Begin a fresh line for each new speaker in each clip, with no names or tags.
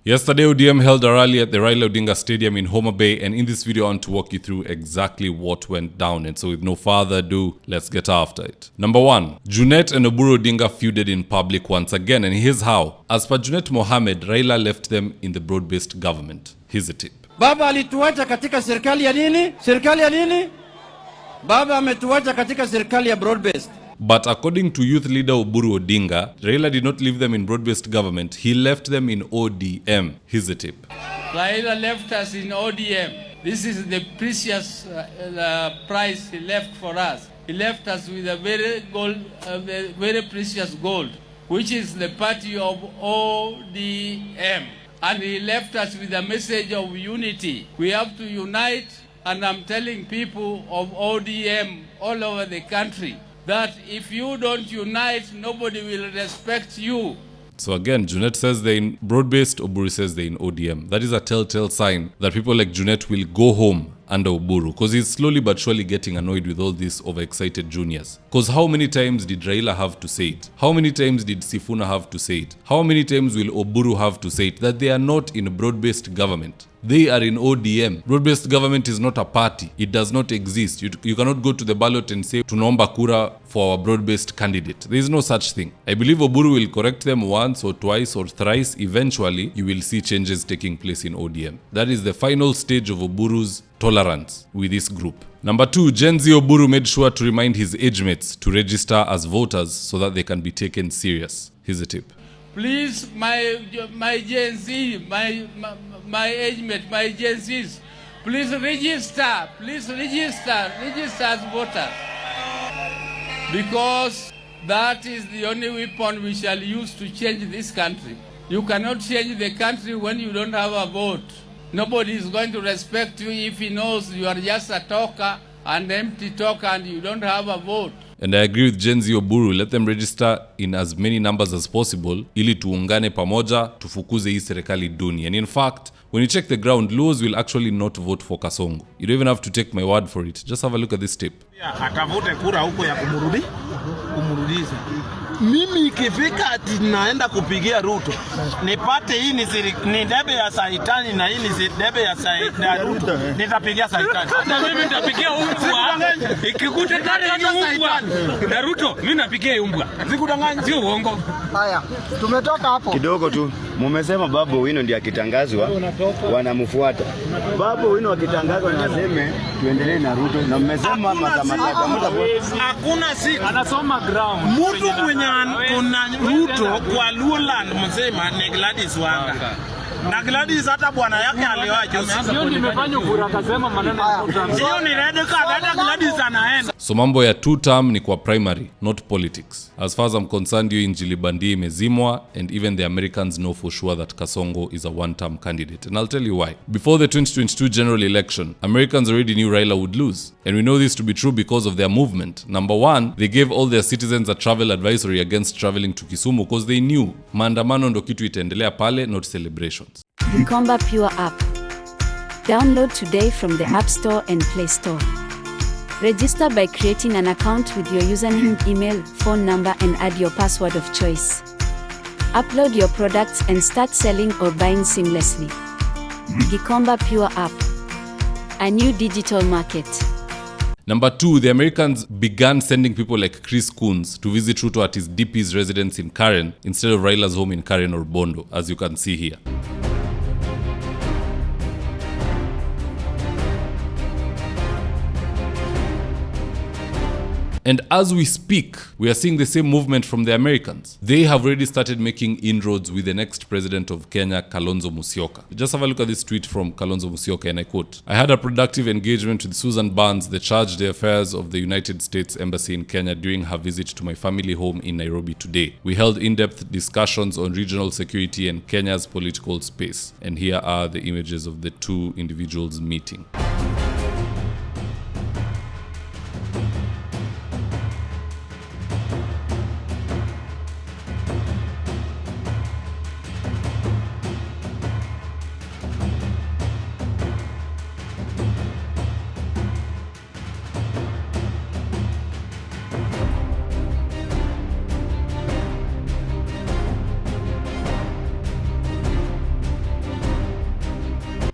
Yesterday, ODM held a rally at the Raila Odinga Stadium in Homa Bay, and in this video, I want to walk you through exactly what went down. And so with no further ado, let's get after it. Number 1, Junet and Oburu Odinga feuded in public once again, and here's how. As per Junet Mohammed, Raila left them in the broad-based government. Here's a tip.
Baba alituacha katika serikali ya nini? Serikali ya nini? Baba ametuacha katika serikali ya broad-based.
But according to youth leader Oburu Odinga, Raila did not leave them in broad-based government. He left them in ODM. Here's a tip.
Raila left us in ODM. This is the precious prize he left for us. He left us with a very precious gold, which is the party of ODM. And he left us with a message of unity. We have to unite, and I'm telling people of ODM all over the country that if you don't unite, nobody will respect you.
So again, Junet says they're in broad-based, Oburu says they're in ODM. That is a telltale sign that people like Junet will go home under Oburu, because he's slowly but surely getting annoyed with all these overexcited juniors. Because how many times did Raila have to say it? How many times did Sifuna have to say it? How many times will Oburu have to say it? That they are not in a broad-based government. They are in ODM. Broad-based government is not a party. It does not exist. You cannot go to the ballot and say, tunaomba kura for our broad-based candidate. There is no such thing. I believe Oburu will correct them once or twice or thrice. Eventually, you will see changes taking place in ODM. That is the final stage of Oburu's tolerance with this group. Number 2, Gen Z Oburu made sure to remind his age mates to register as voters so that they can be taken serious. Here's a tip.
Please, my Gen Z, my age mate, my Gen Zs, please register. Please register as voters. Because that is the only weapon we shall use to change this country. You cannot change the country when you don't have a vote. Nobody is going to respect you if he knows you are just a talker, an empty talker, and you don't have a vote.
And I agree with Gen Z Oburu, let them register in as many numbers as possible, ili tuungane pamoja, tufukuze hii serikali duni. And in fact, when you check the ground, Luos will actually not vote for Kasongo. You don't even have to take my word for it. Just have a look at this tip.
Akavute kura huko ya kumrudisha. Mimi ikifika ati naenda kupigia Ruto, nipate hii ni debe ya Saitani na hii ni debe ya Ruto, nitapigia Saitani.
Na mimi nitapigia umbwa. Ikikuta ndani ya umbwa na Ruto, mimi napigia umbwa.
Sikudanganya.
Sio uongo.
Haya, tumetoka hapo.
Kidogo tu. Mumesema Babu Wino ndiye akitangazwa, wanamfuata. Babu Wino akitangazwa naseme tuendelee na Ruto, na mmesema matamata.
Hakuna siku
Anasoma ground.
mtu mwenye kuna Ruto kwa Luoland msema ni Gladys Wanga. Na Gladys hata bwana yake aliwacha.
Sio nimefanya kura akasema maneno ya Ruto.
Sio ni red card, hata Gladys anaenda.
So mambo ya 2 term ni kwa primary, not politics. As far as I'm concerned, hiyo injili bandia imezimwa, and even the Americans know for sure that Kasongo is a 1-term candidate. And I'll tell you why. Before the 2022 general election, Americans already knew Raila would lose. And we know this to be true because of their movement. Number 1, they gave all their citizens a travel advisory against traveling to Kisumu because they knew maandamano ndo kitu itaendelea pale, not celebrations.
Gikomba Pure app. Download today from the App Store and Play Store. Register by creating an account with your username, email, phone number, and add your password of choice. Upload your products and start selling or buying seamlessly. Gikomba Pure app. A new digital market.
Number 2, the Americans began sending people like Chris Coons to visit Ruto at his DP's residence in Karen instead of Raila's home in Karen or Bondo, as you can see here. And as we speak, we are seeing the same movement from the Americans. They have already started making inroads with the next president of Kenya, Kalonzo Musyoka. Just have a look at this tweet from Kalonzo Musyoka, and I quote, "I had a productive engagement with Susan Barnes, the charge d'affaires of the United States Embassy in Kenya, during her visit to my family home in Nairobi today. We held in-depth discussions on regional security and Kenya's political space." And here are the images of the 2 individuals meeting.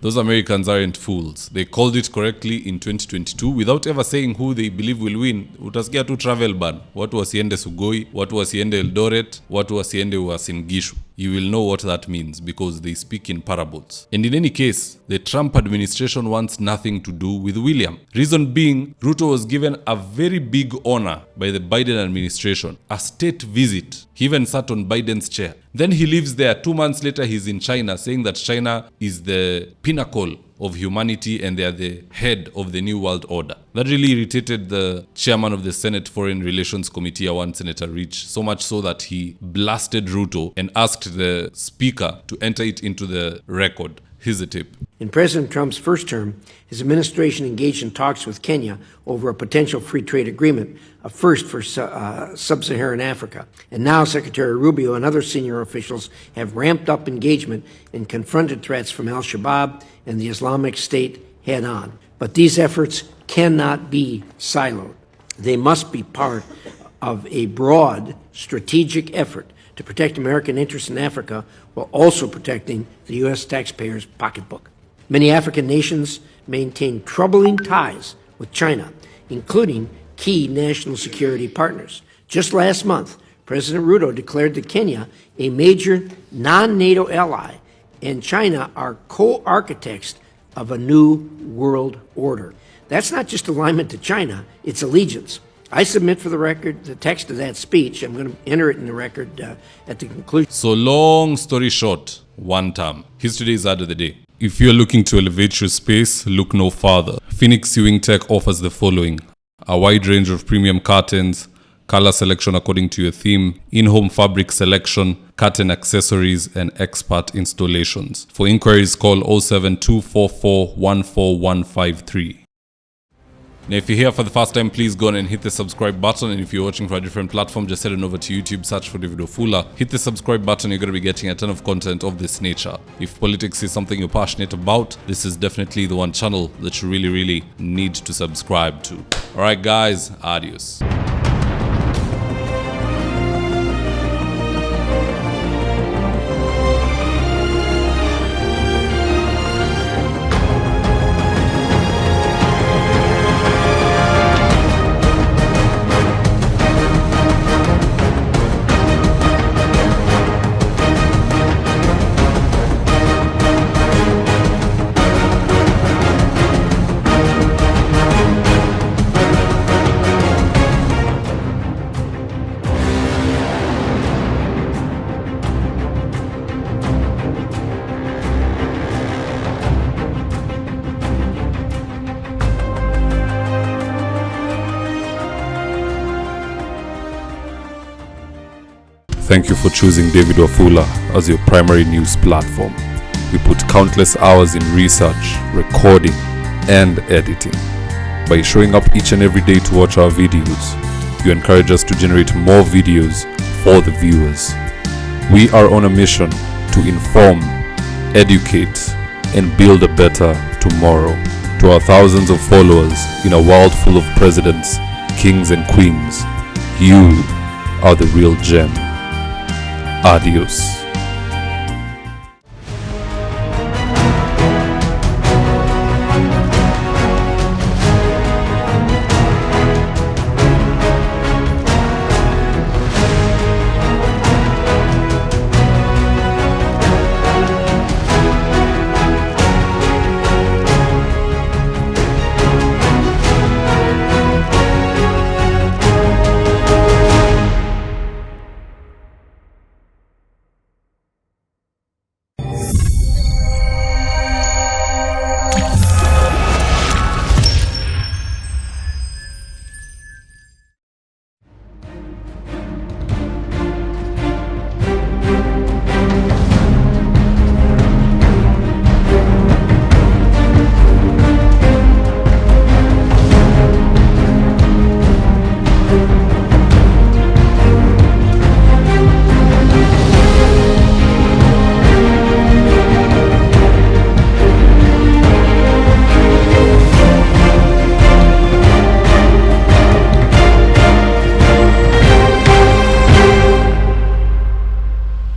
Those Americans aren't fools. They called it correctly in 2022 without ever saying who they believe will win. Utasikia tu travel ban. Watu wasiende Sugoi, watu wasiende Eldoret, watu wasiende Uasin Gishu. You will know what that means because they speak in parables. And in any case, the Trump administration wants nothing to do with William. Reason being, Ruto was given a very big honor by the Biden administration, a state visit. He even sat on Biden's chair. Then he leaves there. 2 months later, he's in China saying that China is the pinnacle of humanity and they are the head of the new world order. That really irritated the chairman of the Senate Foreign Relations Committee, one Senator Rich, so much so that he blasted Ruto and asked the speaker to enter it into the record. Here's a tip.
In President Trump's first term, his administration engaged in talks with Kenya over a potential free trade agreement, a first for sub-Saharan Africa. And now Secretary Rubio and other senior officials have ramped up engagement and confronted threats from al-Shabaab and the Islamic State head on. But these efforts cannot be siloed. They must be part of a broad strategic effort to protect American interests in Africa while also protecting the U.S. taxpayer's pocketbook. Many African nations maintain troubling ties with China, including key national security partners. Just last month, President Ruto declared that Kenya, a major non-NATO ally, and China are co-architects of a new world order. That's not just alignment to China, it's allegiance. I submit for the record the text of that speech. I'm going to enter it in the record at the conclusion.
So long story short, one term. Here's today's ad of the day. If you're looking to elevate your space, look no farther. Phoenix Sewing Tech offers the following: a wide range of premium curtains, color selection according to your theme, in-home fabric selection, curtain accessories, and expert installations. For inquiries, call 07244141153. Now, if you're here for the first time, please go on and hit the subscribe button. And if you're watching from a different platform, just head on over to YouTube, search for David Wafula. Hit the subscribe button, you're going to be getting a ton of content of this nature. If politics is something you're passionate about, this is definitely the one channel that you really, really need to subscribe to. Alright guys, adios. Thank you for choosing David Wafula as your primary news platform. We put countless hours in research, recording, and editing. By showing up each and every day to watch our videos, you encourage us to generate more videos for the viewers. We are on a mission to inform, educate, and build a better tomorrow. To our thousands of followers in a world full of presidents, kings, and queens, you are the real gem. Adios.